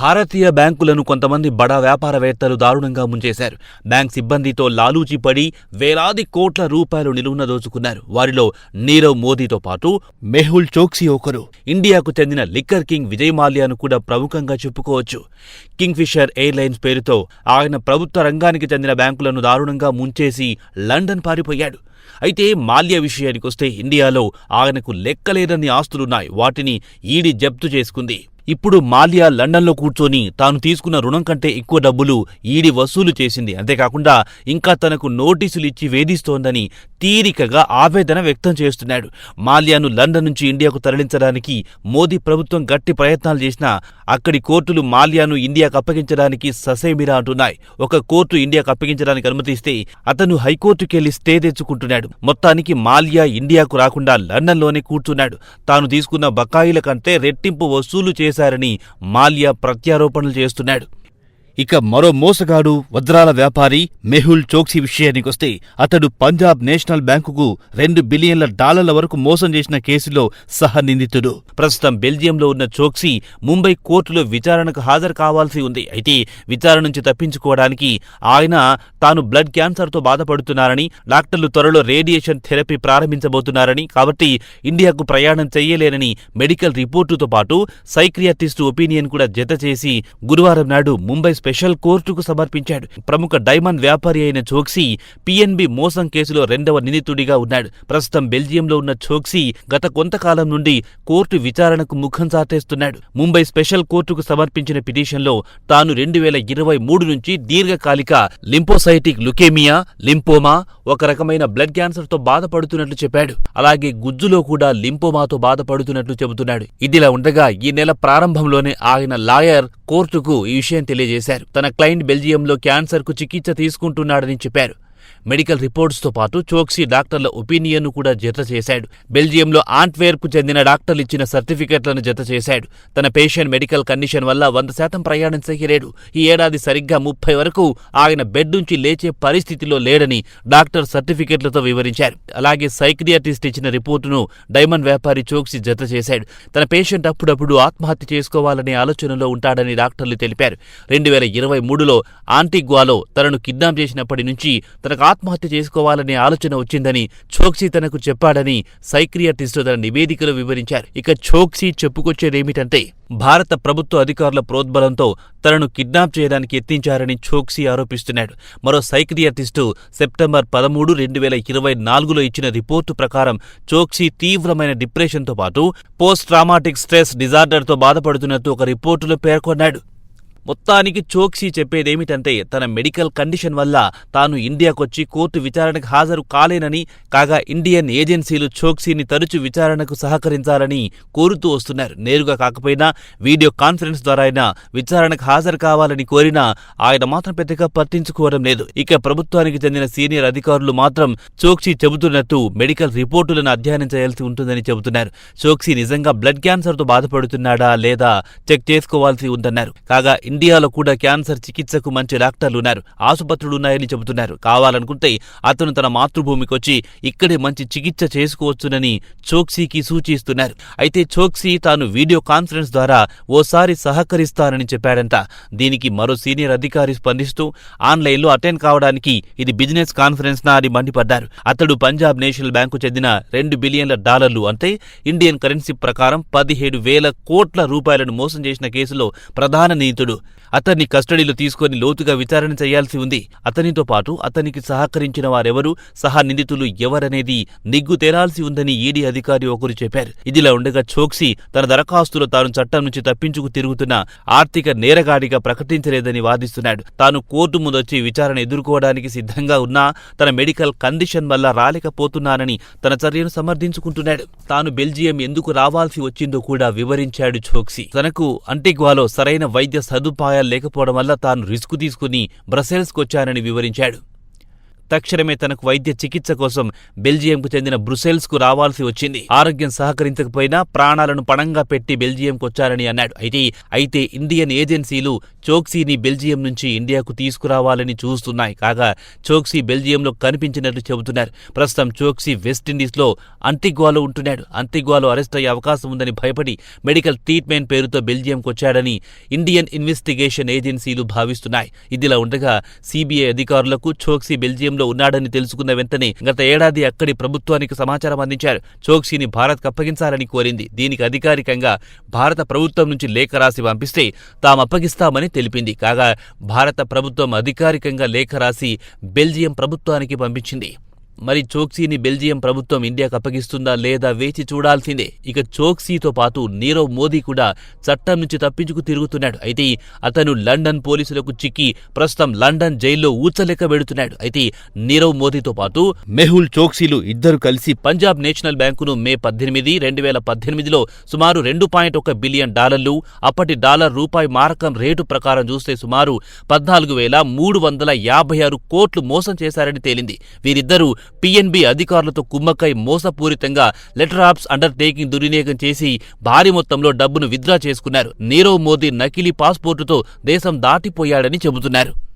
భారతీయ బ్యాంకులను కొంతమంది బడా వ్యాపారవేత్తలు దారుణంగా ముంచేశారు. బ్యాంక్ సిబ్బందితో లాలూచీ పడి వేలాది కోట్ల రూపాయలు నిలువున దోచుకున్నారు. వారిలో నీరవ్ మోదీతో పాటు మెహుల్ చోక్సీ ఒకరు. ఇండియాకు చెందిన లిక్కర్ కింగ్ విజయ్ మాల్యాను కూడా ప్రముఖంగా చెప్పుకోవచ్చు. కింగ్ ఫిషర్ ఎయిర్లైన్స్ పేరుతో ఆయన ప్రభుత్వ రంగానికి చెందిన బ్యాంకులను దారుణంగా ముంచేసి లండన్ పారిపోయాడు. అయితే మాల్యా విషయానికొస్తే ఇండియాలో ఆయనకు లెక్కలేనన్ని ఆస్తులున్నాయి. వాటిని ఈడీ జప్తు చేసుకుంది. ఇప్పుడు మాల్యా లండన్లో కూర్చొని తాను తీసుకున్న రుణం కంటే ఎక్కువ డబ్బులు ఈడీ వసూలు చేసింది. అంతేకాకుండా ఇంకా తనకు నోటీసులు ఇచ్చి వేధిస్తోందని తీరికగా ఆవేదన వ్యక్తం చేస్తున్నాడు. మాల్యాను లండన్ నుంచి ఇండియాకు తరలించడానికి మోదీ ప్రభుత్వం గట్టి ప్రయత్నాలు చేసినా అక్కడి కోర్టులు మాల్యాను ఇండియాకు అప్పగించడానికి ససేమిరా అంటున్నాయి. ఒక కోర్టు ఇండియాకు అప్పగించడానికి అనుమతిస్తే అతను హైకోర్టుకెళ్లి స్టే తెచ్చుకుంటున్నాడు. మొత్తానికి మాల్యా ఇండియాకు రాకుండా లండన్లోనే కూర్చున్నాడు. తాను తీసుకున్న బకాయిల కంటే రెట్టింపు వసూలు చేశారని మాల్యా ప్రత్యారోపణలు చేస్తున్నాడు. ఇక మరో మోసగాడు వజ్రాల వ్యాపారి మెహుల్ చోక్సీ విషయానికొస్తే అతడు పంజాబ్ నేషనల్ బ్యాంకుకు $2 బిలియన్ల వరకు మోసం చేసిన కేసులో సహనిందితుడు. ప్రస్తుతం బెల్జియంలో ఉన్న చోక్సీ ముంబై కోర్టులో విచారణకు హాజరు కావాల్సి ఉంది. అయితే విచారణ నుంచి తప్పించుకోవడానికి ఆయన తాను బ్లడ్ క్యాన్సర్తో బాధపడుతున్నారని, డాక్టర్లు త్వరలో రేడియేషన్ థెరపీ ప్రారంభించబోతున్నారని, కాబట్టి ఇండియాకు ప్రయాణం చెయ్యలేనని మెడికల్ రిపోర్టుతో పాటు సైక్రియాటిస్టు ఒపీనియన్ కూడా జత చేసి గురువారం నాడు ముంబై స్పెషల్ కోర్టుకు సమర్పించాడు. ప్రముఖ డైమండ్ వ్యాపారి అయిన చోక్సీ పిఎన్బి మోసం కేసులో 2వ నిందితుడిగా ఉన్నాడు. ప్రస్తుతం బెల్జియంలో ఉన్న చోక్సీ గత కొంతకాలం నుండి కోర్టు విచారణకు ముఖం చాటేస్తున్నాడు. ముంబై స్పెషల్ కోర్టుకు సమర్పించిన పిటిషన్లో తాను 2023 నుంచి దీర్ఘకాలిక లింపోసైటిక్ లుకేమియా, లింపోమా, ఒక రకమైన బ్లడ్ క్యాన్సర్తో బాధపడుతున్నట్లు చెప్పాడు. అలాగే గుజ్జులో కూడా లింపోమాతో బాధపడుతున్నట్లు చెబుతున్నాడు. ఇదిలా ఉండగా ఈ నెల ప్రారంభంలోనే ఆయన లాయర్ కోర్టుకు ఈ విషయం తెలియజేశారు. తన క్లయింట్ బెల్జియంలో క్యాన్సర్కు చికిత్స తీసుకుంటున్నాడని చెప్పారు. మెడికల్ రిపోర్ట్స్తో పాటు చోక్సీ డాక్టర్ల ఒపీనియన్ను కూడా జత చేశాడు. బెల్జియంలో ఆంట్వేర్ప్కు చెందిన డాక్టర్లు ఇచ్చిన సర్టిఫికెట్లను జత చేశాడు. తన పేషెంట్ మెడికల్ కండిషన్ వల్ల 100% ప్రయాణం చేయలేడు. ఈ ఏడాది సరిగ్గా 30 వరకు ఆయన బెడ్ నుంచి లేచే పరిస్థితిలో లేడని డాక్టర్ సర్టిఫికెట్లతో వివరించారు. అలాగే సైక్రియాటిస్ట్ ఇచ్చిన రిపోర్టును డైమండ్ వ్యాపారి చోక్సీ జత చేశాడు. తన పేషెంట్ అప్పుడప్పుడు ఆత్మహత్య చేసుకోవాలనే ఆలోచనలో ఉంటాడని డాక్టర్లు తెలిపారు. 2023లో ఆంటిగ్వాలో తనను కిడ్నాప్ చేసినప్పటి నుంచి తనకు ఆత్మహత్య చేసుకోవాలనే ఆలోచన వచ్చిందని చోక్సీ తనకు చెప్పాడని సైక్రియాటిస్టు తన నివేదికలో వివరించారు. ఇక చోక్సీ చెప్పుకొచ్చేదేమిటంటే భారత ప్రభుత్వ అధికారుల ప్రోద్బలంతో తనను కిడ్నాప్ చేయడానికి యత్నించారని చోక్సీ ఆరోపిస్తున్నాడు. మరో సైక్రియాటిస్టు సెప్టెంబర్ 13, 2024లో ఇచ్చిన రిపోర్టు ప్రకారం చోక్సీ తీవ్రమైన డిప్రెషన్తో పాటు పోస్ట్ ట్రామాటిక్ స్ట్రెస్ డిజార్డర్తో బాధపడుతున్నట్టు ఒక రిపోర్టులో పేర్కొన్నాడు. మొత్తానికి చోక్సీ చెప్పేదేమిటంటే తన మెడికల్ కండిషన్ వల్ల తాను ఇండియాకొచ్చి కోర్టు విచారణకు హాజరు కాలేనని, కాగా ఇండియన్ ఏజెన్సీలు చోక్సీని తరచు విచారణకు సహకరించాలని కోరుతూ వస్తున్నారు. నేరుగా కాకపోయినా వీడియో కాన్ఫరెన్స్ ద్వారా అయినా విచారణకు హాజరు కావాలని కోరినా ఆయన మాత్రం పెద్దగా పట్టించుకోవడం లేదు. ఇక ప్రభుత్వానికి చెందిన సీనియర్ అధికారులు మాత్రం చోక్సీ చెబుతున్నట్టు మెడికల్ రిపోర్టులను అధ్యయనం చేయాల్సి ఉంటుందని చెబుతున్నారు. చోక్సీ నిజంగా బ్లడ్ క్యాన్సర్తో బాధపడుతున్నాడా లేదా చెక్ చేసుకోవాల్సి ఉందన్నారు. కాగా ఇండియాలో కూడా క్యాన్సర్ చికిత్సకు మంచి డాక్టర్లున్నారు, ఆసుపత్రులున్నాయని చెబుతున్నారు. కావాలనుకుంటే అతను తన మాతృభూమికొచ్చి ఇక్కడే మంచి చికిత్స చేసుకోవచ్చునని చోక్సీకి సూచిస్తున్నారు. అయితే చోక్సీ తాను వీడియో కాన్ఫరెన్స్ ద్వారా ఓసారి సహకరిస్తానని చెప్పాడంట. దీనికి మరో సీనియర్ అధికారి స్పందిస్తూ ఆన్లైన్లో అటెండ్ కావడానికి ఇది బిజినెస్ కాన్ఫరెన్స్నా అని మండిపడ్డారు. అతడు పంజాబ్ నేషనల్ బ్యాంకు చెందిన $2 బిలియన్ల అంటే ఇండియన్ కరెన్సీ ప్రకారం 17,000 కోట్ల రూపాయలను మోసం చేసిన కేసులో ప్రధాన నిందితుడు. అతన్ని కస్టడీలో తీసుకుని లోతుగా విచారణ చేయాల్సి ఉంది. అతనితో పాటు అతనికి సహకరించిన వారెవరు, సహా నిందితులు ఎవరనేది నిగ్గు తేలాల్సి ఉందని ఈడీ అధికారి ఒకరు చెప్పారు. ఇదిలా ఉండగా చోక్సీ తన దరఖాస్తులో తాను చట్టం నుంచి తప్పించుకు తిరుగుతున్న ఆర్థిక నేరగాడిగా ప్రకటించలేదని వాదిస్తున్నాడు. తాను కోర్టు ముందొచ్చి విచారణ ఎదుర్కోవడానికి సిద్ధంగా ఉన్నా తన మెడికల్ కండిషన్ వల్ల రాలేకపోతున్నానని తన చర్యను సమర్థించుకుంటున్నాడు. తాను బెల్జియం ఎందుకు రావాల్సి వచ్చిందో కూడా వివరించాడు చోక్సీ. తనకు అంటిగ్వాలో సరైన వైద్య సదుపాయాలు లేకపోవడం వల్ల తాను రిస్క్ తీసుకుని బ్రసెల్స్కొచ్చానని వివరించాడు. తక్షణమే తనకు వైద్య చికిత్స కోసం బెల్జియంకు చెందిన బ్రుసెల్స్కు రావాల్సి వచ్చింది. ఆరోగ్యం సహకరించకపోయినా ప్రాణాలను పణంగా పెట్టి బెల్జియంకొచ్చారని అన్నాడు. అయితే ఇండియన్ ఏజెన్సీలు చోక్సీని బెల్జియం నుంచి ఇండియాకు తీసుకురావాలని చూస్తున్నాయి. కాగా చోక్సీ బెల్జియంలో కనిపించినట్లు చెబుతున్నారు. ప్రస్తుతం చోక్సీ వెస్టిండీస్లో అంటిగ్వాలో ఉంటున్నాడు. అంటిగ్వాలో అరెస్ట్ అయ్యే అవకాశం ఉందని భయపడి మెడికల్ ట్రీట్మెంట్ పేరుతో బెల్జియంకొచ్చాడని ఇండియన్ ఇన్వెస్టిగేషన్ ఏజెన్సీలు భావిస్తున్నాయి. ఇదిలా ఉండగా సిబిఐ అధికారులకు చోక్సీ బెల్జియంలో ఉన్నాడని తెలుసుకున్న వెంటనే గత ఏడాది అక్కడి ప్రభుత్వానికి సమాచారం అందించారు. చోక్సీని భారత్కు అప్పగించాలని కోరింది. దీనికి అధికారికంగా భారత ప్రభుత్వం నుంచి లేఖ రాసి పంపిస్తే తాము అప్పగిస్తామని తెలిపింది. కాగా భారత ప్రభుత్వం అధికారికంగా లేఖ రాసి బెల్జియం ప్రభుత్వానికి పంపించింది. మరి చోక్సీని బెల్జియం ప్రభుత్వం ఇండియాకు అప్పగిస్తుందా లేదా వేచి చూడాల్సిందే. ఇక చోక్సీతో పాటు నీరవ్ మోదీ కూడా చట్టం నుంచి తప్పించుకు తిరుగుతున్నాడు. అయితే అతను లండన్ పోలీసులకు చిక్కి ప్రస్తుతం లండన్ జైల్లో ఊచలెక్క పెడుతున్నాడు. అయితే నీరవ్ మోదీతో పాటు మెహుల్ చోక్సీలు ఇద్దరు కలిసి పంజాబ్ నేషనల్ బ్యాంకును మే 18, 2018లో సుమారు $2.1 బిలియన్, అప్పటి డాలర్ రూపాయి మారకం రేటు ప్రకారం చూస్తే సుమారు 14,356 కోట్లు మోసం చేశారని తేలింది. వీరిద్దరూ పిఎన్బి అధికారులతో కుమ్మక్కై మోసపూరితంగా లెటర్ ఆఫ్ అండర్టేకింగ్ దుర్వినియోగం చేసి భారీ మొత్తంలో డబ్బును విత్డ్రా చేసుకున్నారు. నీరవ్ మోదీ నకిలీ పాస్పోర్టుతో దేశం దాటిపోయాడని చెబుతున్నారు.